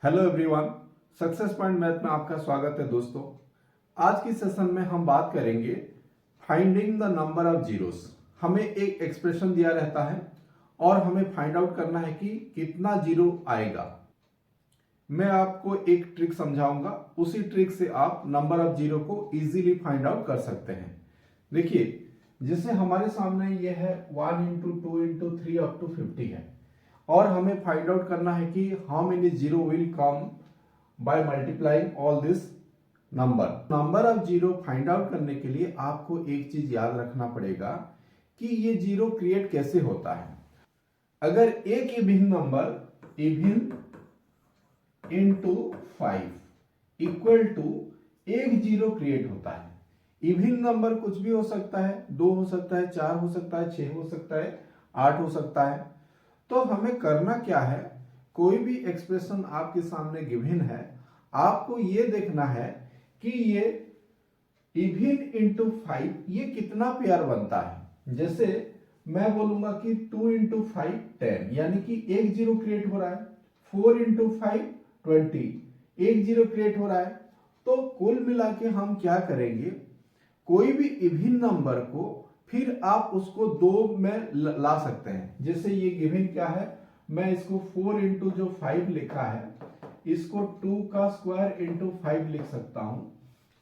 Hello everyone, success point math में आपका स्वागत है दोस्तों। आज की सेशन में हम बात करेंगे finding the number of zeros. हमें एक एक्सप्रेशन दिया रहता है और हमें फाइंड आउट करना है कि कितना जीरो आएगा। मैं आपको एक ट्रिक समझाऊंगा, उसी ट्रिक से आप नंबर ऑफ जीरो को इजीली फाइंड आउट कर सकते हैं। देखिए, जैसे हमारे सामने ये है 1 इंटू 2 इंटू 3 अप टू 50 है और हमें फाइंड आउट करना है कि how many zero will come by multiplying all this number of zero find out करने के लिए आपको एक चीज याद रखना पड़ेगा कि ये जीरो क्रिएट कैसे होता है। अगर एक even number even into 5 equal to एक जीरो क्रिएट होता है। इवन नंबर कुछ भी हो सकता है, 2 हो सकता है, 4 हो सकता है, 6 हो सकता है, 8 हो सकता है। तो हमें करना क्या है, कोई भी एक्सप्रेशन आपके सामने गिवन है, आपको ये देखना है कि ये इवन इंटू 5 ये कितना पेयर बनता है। जैसे मैं बोलूंगा कि 2 इंटू 5 10, यानी कि एक जीरो क्रिएट हो रहा है। 4 इंटू 5 20, एक जीरो क्रिएट हो रहा है। तो कुल मिला के हम क्या करेंगे, कोई भी इवन नंबर को फिर आप उसको दो में ला सकते हैं। जैसे ये गिवन क्या है, मैं इसको 4 इंटू जो 5 लिखा है इसको 2 का स्क्वायर इंटू 5 लिख सकता हूं।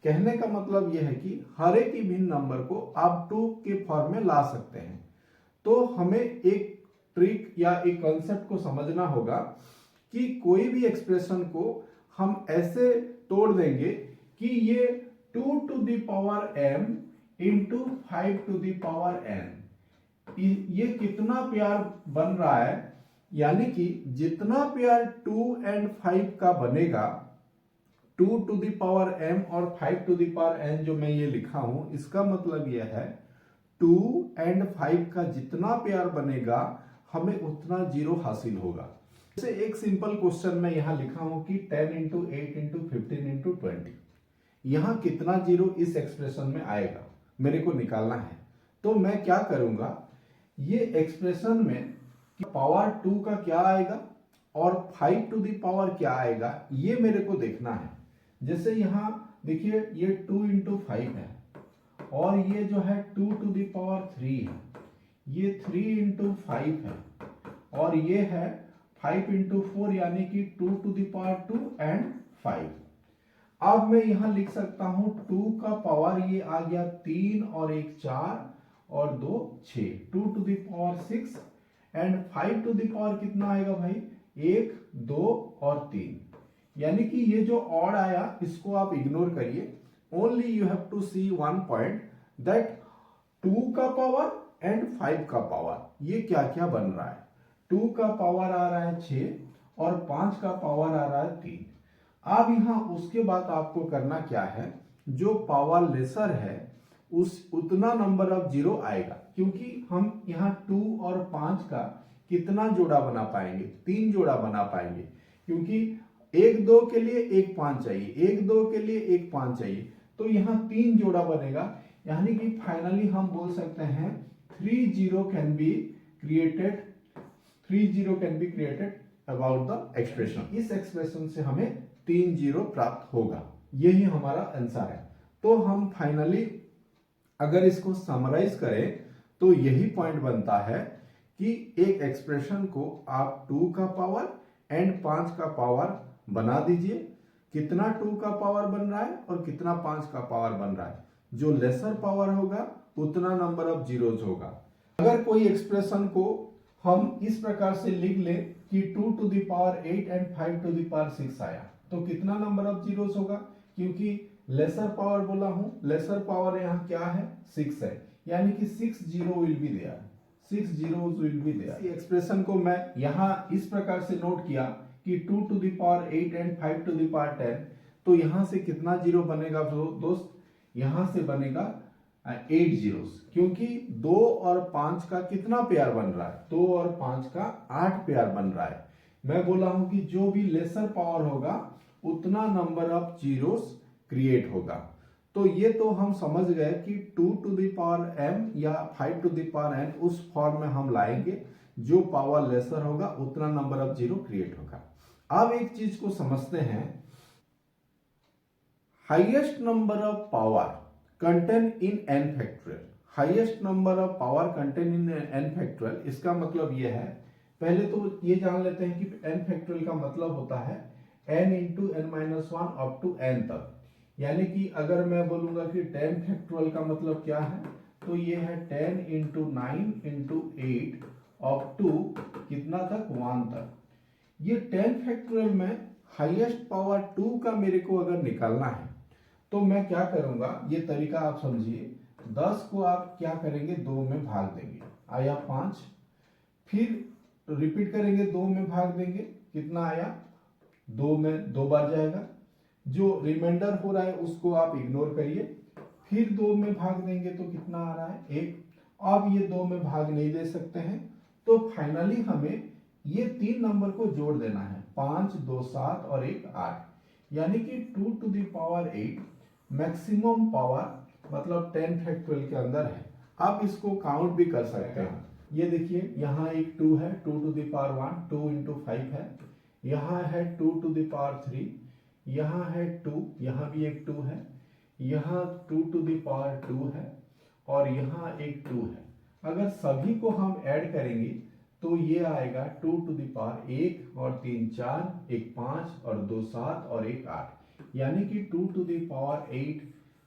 कहने का मतलब यह है कि हर एक इवन नंबर को आप 2 के फॉर्म में ला सकते हैं। तो हमें एक ट्रिक या एक कॉन्सेप्ट को समझना होगा कि कोई भी एक्सप्रेशन को हम ऐसे तोड़ देंगे कि ये 2 to the power m into 5 to the power n, ये कितना प्यार बन रहा है। यानी कि जितना प्यार 2 एंड 5 का बनेगा, 2 टू द पावर m और 5 टू द पावर n जो मैं ये लिखा हूं, इसका मतलब यह है 2 एंड 5 का जितना प्यार बनेगा हमें उतना जीरो हासिल होगा। जैसे एक सिंपल क्वेश्चन में यहां लिखा हूं कि 10 इंटू 8 इंटू 15 इंटू 20, यहां कितना जीरो इस एक्सप्रेशन में आएगा मेरे को निकालना है। तो मैं क्या करूंगा, ये एक्सप्रेशन में पावर 2 का क्या आएगा और 5 टू द पावर क्या आएगा, ये मेरे को देखना है। जैसे यहां देखिए, ये 2 इंटू 5 है और ये जो है 2 टू द पावर 3 है, ये 3 इंटू 5 है और ये है 5 इंटू 4 यानी कि 2 टू द पावर 2 एंड 5। अब मैं यहां लिख सकता हूं 2 का पावर ये आ गया 3 और 1 4 और 2 6, 2 to the power 6 and 5 to the power कितना आएगा भाई, 1 2 और 3। यानी कि ये जो ऑड आया इसको आप इग्नोर करिए। Only you have to see one point that 2 का पावर एंड 5 का पावर ये क्या क्या बन रहा है। 2 का पावर आ रहा है 6 और 5 का पावर आ रहा है 3। अब यहां उसके बाद आपको करना क्या है, जो पावर लेसर है उस उतना नंबर ऑफ जीरो आएगा, क्योंकि हम यहाँ 2 और 5 का कितना जोड़ा बना पाएंगे, 3 जोड़ा बना पाएंगे, क्योंकि 1 2 के लिए 1 5 चाहिए, 1 2 के लिए 1 5 चाहिए, तो यहाँ 3 जोड़ा बनेगा। यानी कि फाइनली हम बोल सकते हैं 3 zero can be created, 3 zero can be created about the expression. इस एक्सप्रेशन से हमें 3 जीरो प्राप्त होगा, यही हमारा आंसर है। तो हम फाइनली अगर इसको समराइज करें तो यही पॉइंट बनता है कि एक एक्सप्रेशन को आप 2 का पावर एंड 5 का पावर बना दीजिए। कितना 2 का पावर बन रहा है और कितना 5 का पावर बन रहा है, जो लेसर पावर होगा उतना नंबर ऑफ जीरोज होगा। अगर कोई एक्सप्रेशन को हम इस प्रकार से लिख लें कि 2 to the power 8 and 5 to the power 6 आया, तो कितना नंबर ऑफ जीरोस होगा, क्योंकि लेसर पावर बोला हूं, लेसर पावर यहां क्या है 6 है, यानी कि 6 zero will be there, 6 zeros will be there. इस एक्सप्रेशन को मैं यहां इस प्रकार से नोट किया कि 2 to the power 8 and 5 to the power 10, तो यहां से कितना जीरो बनेगा दोस्त, यहां से बनेगा 8 जीरोस, क्योंकि 2 और 5 का कितना पेयर बन रहा है, 2 और 5 का 8 पेयर बन रहा है। मैं बोला हूं कि जो भी लेसर पावर होगा उतना नंबर ऑफ जीरोस क्रिएट होगा। तो ये तो हम समझ गए कि 2 टू द पावर m या 5 टू द पावर n उस फॉर्म में हम लाएंगे, जो पावर लेसर होगा उतना नंबर ऑफ जीरो क्रिएट होगा। अब एक चीज को समझते हैं, highest number of power contain in n factorial. Highest number of power contain in n factorial, इसका मतलब यह है, पहले तो ये जान लेते हैं कि n फैक्टोरियल का मतलब होता है n into N minus one up to n तक। यानी कि अगर मैं बोलूंगा कि 10 फैक्टोरियल का मतलब क्या है, तो ये है 10 इंटू 9 इंटू 8 अप टू कितना तक, 1 तक। ये 10 फैक्टोरियल में हाईएस्ट पावर 2 का मेरे को अगर निकालना है, तो मैं क्या करूंगा, ये तरीका आप समझिए। 10 को आप क्या करेंगे, 2 में भाग देंगे, आया 5। फिर रिपीट करेंगे, 2 में भाग देंगे, कितना आया, 2 में 2 बार जाएगा। जो रिमाइंडर हो रहा है उसको आप इग्नोर करिए। फिर 2 में भाग देंगे तो कितना आ रहा है, 1। अब ये 2 में भाग नहीं दे सकते हैं, तो फाइनली हमें ये 3 नंबर को जोड़ देना है, 5, 2, 7 और 1, 8। यानी कि 2 to the power 8 maximum power मतलब 10 फैक्टोरियल के अंदर है। आप इसको काउंट भी कर सकते हैं। ये देखिए, यहाँ एक 2 है, 2 टू द पावर 1, 2 इंटू 5 है। यहाँ है 2 टू द पावर 3, यहाँ है 2, यहाँ भी एक 2 है, यहाँ 2 टू द पावर 2 है, और यहाँ एक 2 है। अगर सभी को हम ऐड करेंगे तो ये आएगा 2 टू द पावर 1 और 3 4, 1 5 और 2 7 और 1 8। यानी कि 2 टू द पावर 8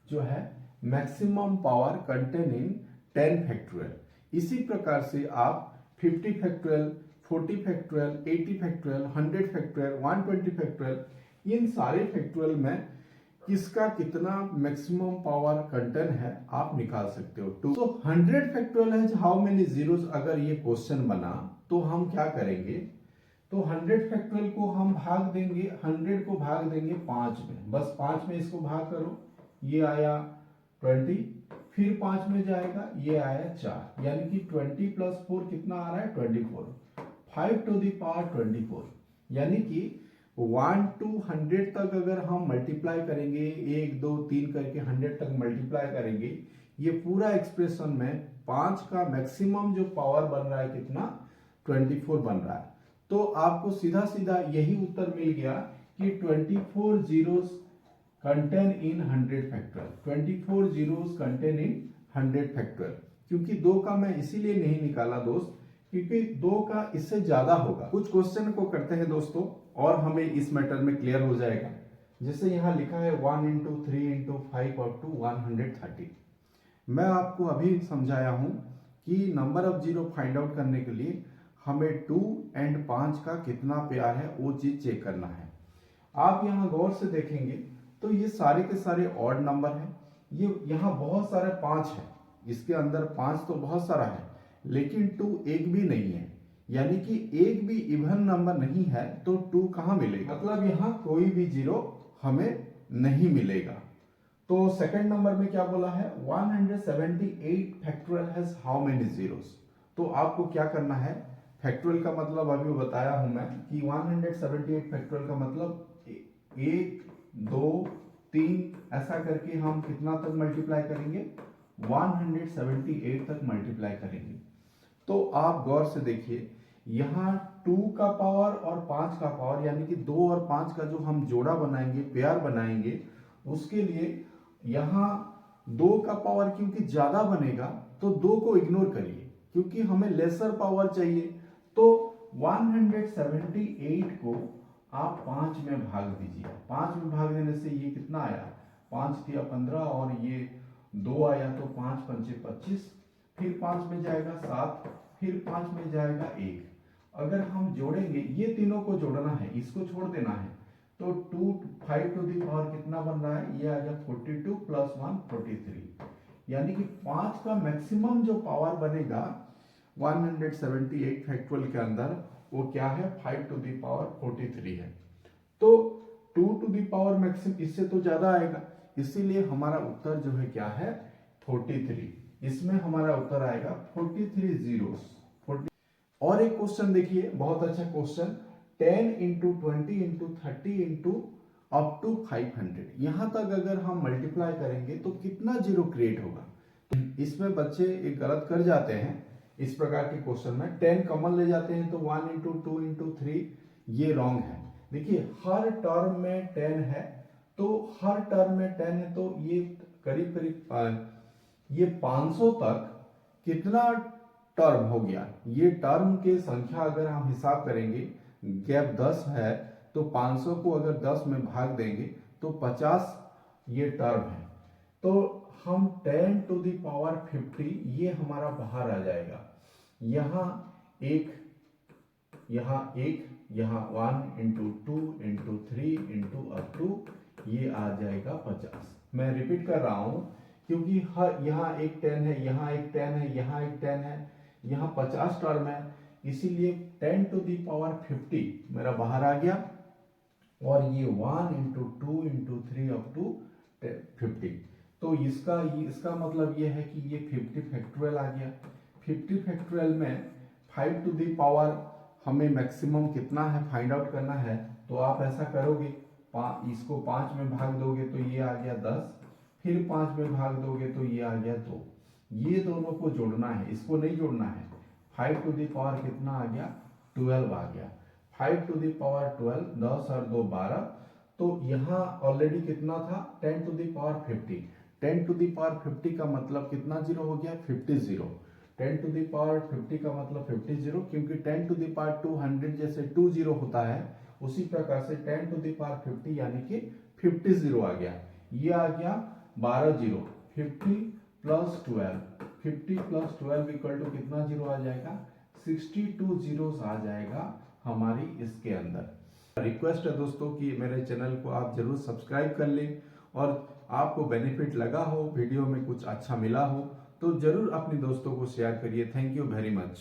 जो है maximum power contain in 10 factorial. इसी प्रकार से आप 50 factorial, 40 factorial, 80 factorial, 100 factorial, 120 factorial, इन सारे फैक्टोरियल में किसका कितना मैक्सिमम पावर कंटेंट है आप निकाल सकते हो। तो 100 फैक्टोरियल है हाउ मेनी जीरोस, अगर ये क्वेश्चन बना तो हम क्या करेंगे, तो 100 फैक्टोरियल को हम भाग देंगे, 100 को भाग देंगे 5 में, बस 5 में इसको भाग करो, ये आया 20। फिर 5 में जाएगा, ये आया 4, यानी कि 20 प्लस 4 कितना आ रहा है, 24। 5 टू द पावर 24, यानी कि 1 टू 100 तक अगर हम मल्टीप्लाई करेंगे, 1 2 3 करके 100 तक मल्टीप्लाई करेंगे, ये पूरा एक्सप्रेशन में 5 का मैक्सिमम जो पावर बन रहा है कितना, 24 बन रहा है। तो आपको सीधा सीधा यही उत्तर मिल गया कि 24 zeros contain in 100 factorial. 24 zeros contain in 100 factorial. क्योंकि 2 का मैं इसीलिए नहीं निकाला दोस्त, क्योंकि 2 का इससे ज्यादा होगा। कुछ क्वेश्चन को करते हैं दोस्तों और हमें इस मैटर में क्लियर हो जाएगा। जैसे यहाँ लिखा है 1 इंटू 3 इंटू 5 अप टू 130। मैं आपको अभी समझाया हूं कि number of zero find out करने के लिए हमें 2 एंड 5 का कितना पेयर है वो चीज चेक करना है। आप यहाँ गौर से देखेंगे तो ये सारे के सारे ऑड नंबर हैं। ये यहाँ बहुत सारे 5 है, इसके अंदर 5 तो बहुत सारा है, लेकिन 2 एक भी नहीं है, यानी कि एक भी इवन नंबर नहीं है, तो 2 कहां मिलेगा, मतलब यहां कोई भी जीरो हमें नहीं मिलेगा। तो सेकंड नंबर में क्या बोला है, 178 factorial has how many zeros. तो आपको क्या करना है, फैक्टोरियल का मतलब अभी बताया हूं मैं कि 178 फैक्टोरियल का मतलब 1 2 3 ऐसा करके हम कितना तक मल्टीप्लाई करेंगे, 178 तक मल्टीप्लाई करेंगे। तो आप गौर से देखिए, यहाँ 2 का पावर और 5 का पावर, यानी कि 2 और 5 का जो हम जोड़ा बनाएंगे, पेयर बनाएंगे, उसके लिए यहाँ 2 का पावर क्योंकि ज्यादा बनेगा तो 2 को इग्नोर करिए, क्योंकि हमें लेसर पावर चाहिए। तो 178 को आप 5 में भाग दीजिए। 5 में भाग देने से ये कितना आया, 5 दिया 15 और ये 2 आया, तो 5 पंचे 25। फिर 5 में जाएगा 7, फिर 5 में जाएगा 1। अगर हम जोड़ेंगे, ये तीनों को जोड़ना है, इसको छोड़ देना है, तो 2 5 टू दी पावर कितना बन रहा है, ये आ गया 42 प्लस 1 43। यानी कि 5 का मैक्सिमम जो पावर बनेगा 178 फैक्टोरियल के अंदर, वो क्या है, 5 टू दी पावर 43 है। तो 2 टू दी पावर मैक्सिमम इससे तो ज्यादा आएगा, इसीलिए हमारा उत्तर जो है क्या है, 43। इसमें हमारा उत्तर आएगा 43 जीरोस। और एक क्वेश्चन देखिए, बहुत अच्छा question, 10 into 20 into 30 into up to 500। यहां तक अगर हम मल्टीप्लाई करेंगे तो कितना जीरो क्रिएट होगा। इसमें बच्चे एक गलत कर जाते हैं, इस प्रकार के क्वेश्चन में 10 कॉमन ले जाते हैं, तो 1 इंटू 2 इंटू 3 ये रॉन्ग है। देखिए हर टर्म में 10 है, तो हर टर्म में 10 है, तो ये करीब करीब ये 500 तक कितना टर्म हो गया। ये टर्म के संख्या अगर हम हिसाब करेंगे, गैप 10 है तो 500 को अगर 10 में भाग देंगे तो 50 ये टर्म है। तो हम 10 टू द पावर 50 ये हमारा बाहर आ जाएगा। यहाँ एक, यहाँ 1 into 2 into 3 into up to ये आ जाएगा 50। मैं रिपीट कर रहा हूं क्योंकि हर यहाँ एक 10 है, यहाँ एक 10 है, यहाँ एक 10 है, यहाँ 50 टर्म है, इसीलिए 10 टू दी पावर 50 मेरा बाहर आ गया। और ये 1 इंटू 2 इंटू 3 अप टू 50। तो इसका मतलब ये है कि ये 50 फैक्टोरियल आ गया। 50 फैक्टोरियल में 5 टू दी पावर हमें मैक्सिमम कितना है फाइंड आउट करना है। तो आप ऐसा करोगे, इसको 5 में भाग दोगे तो ये आ गया 10, फिर 5 में भाग दोगे तो ये आ गया 2। ये दोनों को जोड़ना है, इसको नहीं जोड़ना है। 5 टू दी पावर कितना आ गया, 12 आ गया। 5 टू दी पावर 12, 10 और 2 12। तो यहाँ ऑलरेडी कितना था, 10 to the power 50। 10 to the power 50 का मतलब कितना जीरो हो गया, 50 जीरो। 10 टू दी पावर 50 का मतलब 50 जीरो, क्योंकि 10 टू दी पावर 200 जैसे 2 जीरो होता है, उसी प्रकार से 10 टू दी पावर 50 यानी कि 50 जीरो आ गया। ये आ गया 12 zero. 50 plus 12, 50 plus 12 equal to कितना जीरो आ जाएगा, 62 जीरोस आ जाएगा हमारी इसके अंदर। रिक्वेस्ट है दोस्तों कि मेरे चैनल को आप जरूर सब्सक्राइब कर लें, और आपको बेनिफिट लगा हो, वीडियो में कुछ अच्छा मिला हो तो जरूर अपने दोस्तों को शेयर करिए। Thank you very much.